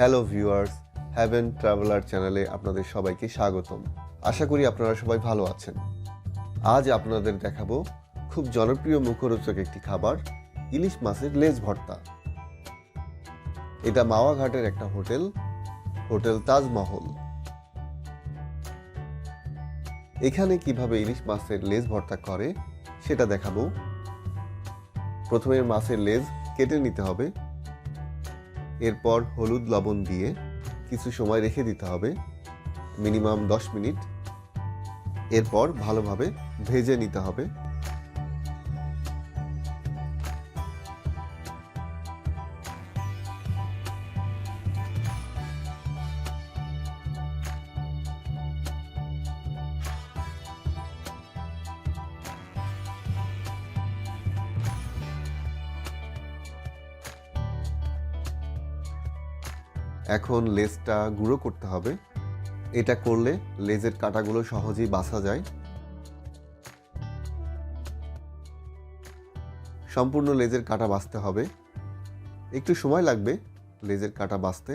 Hello viewers, haven traveller চ্যানেলে আপনাদের সবাইকে স্বাগতম। আশা করি আপনারা সবাই ভালো আছেন। আজ আপনাদের দেখাবো খুব জনপ্রিয় মুখরোচক একটি খাবার, ইলিশ মাছের লেজ ভর্তা। এটা মাওয়া ঘাটের একটা হোটেল তাজমহল। এখানে কিভাবে ইলিশ মাছের লেজ ভর্তা করে সেটা দেখাবো। প্রথমে মাছের লেজ কেটে নিতে হবে, এরপর হলুদ লবণ দিয়ে কিছু সময় রেখে দিতে হবে, মিনিমাম 10 মিনিট। এরপর ভালোভাবে ভেজে নিতে হবে। এখন লেজটা গুঁড়ো করতে হবে। এটা করলে লেজের কাঁটাগুলো সহজেই বাছা যায়। সম্পূর্ণ লেজের কাঁটা বাছতে হবে, একটু সময় লাগবে লেজের কাঁটা বাছতে।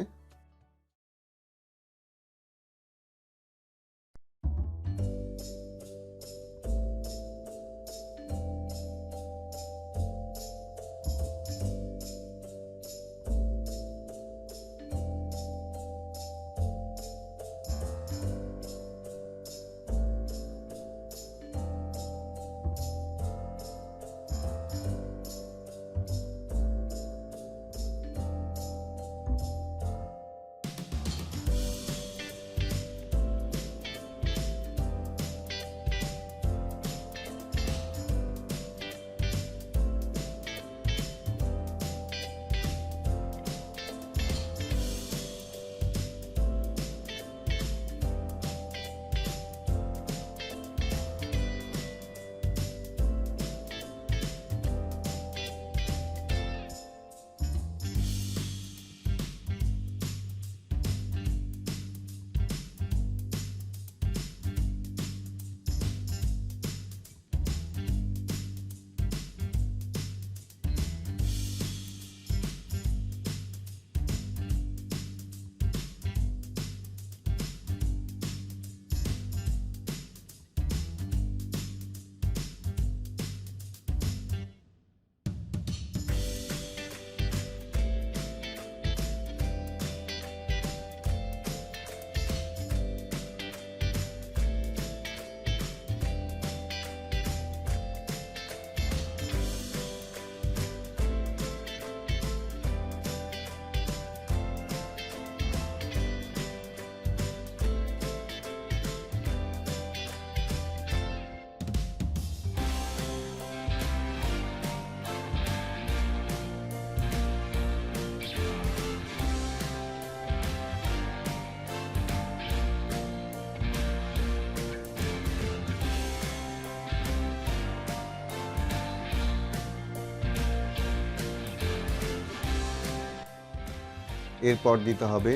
এরপর দিতে হবে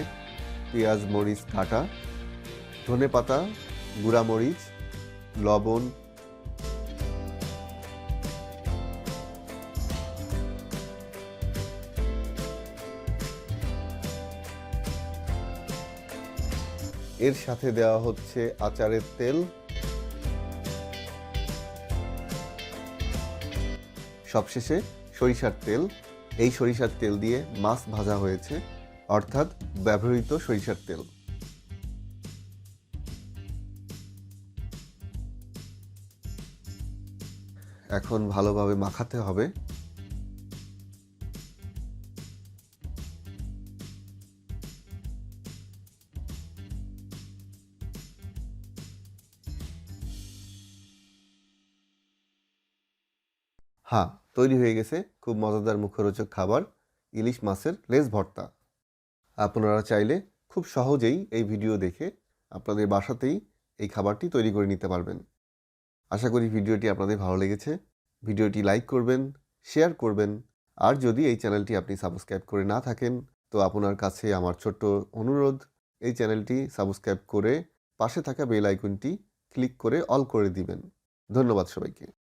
পেঁয়াজ মরিচ কাটা, ধনেপাতা, গুঁড়া মরিচ, লবণ, এর সাথে দেওয়া হচ্ছে আচারের তেল, সবশেষে সরিষার তেল। এই সরিষার তেল দিয়ে মাছ ভাজা হয়েছে, অর্থাৎ ব্যবহৃত সরিষার তেল। এখন ভালোভাবে মাখাতে হবে। হ্যাঁ, তৈরি হয়ে গেছে খুব মজাদার মুখরোচক খাবার, ইলিশ মাছের লেজ ভর্তা। আপনারা চাইলে খুব সহজেই এই ভিডিও দেখে আপনাদের বাসাতেই এই খাবারটি তৈরি করে নিতে পারবেন। আশা করি ভিডিওটি আপনাদের ভালো লেগেছে। ভিডিওটি লাইক করবেন, শেয়ার করবেন, আর যদি এই চ্যানেলটি আপনি সাবস্ক্রাইব করে না থাকেন তো আপনার কাছে আমার ছোট্ট অনুরোধ, এই চ্যানেলটি সাবস্ক্রাইব করে পাশে থাকা বেল আইকনটি ক্লিক করে অল করে দিবেন। ধন্যবাদ সবাইকে।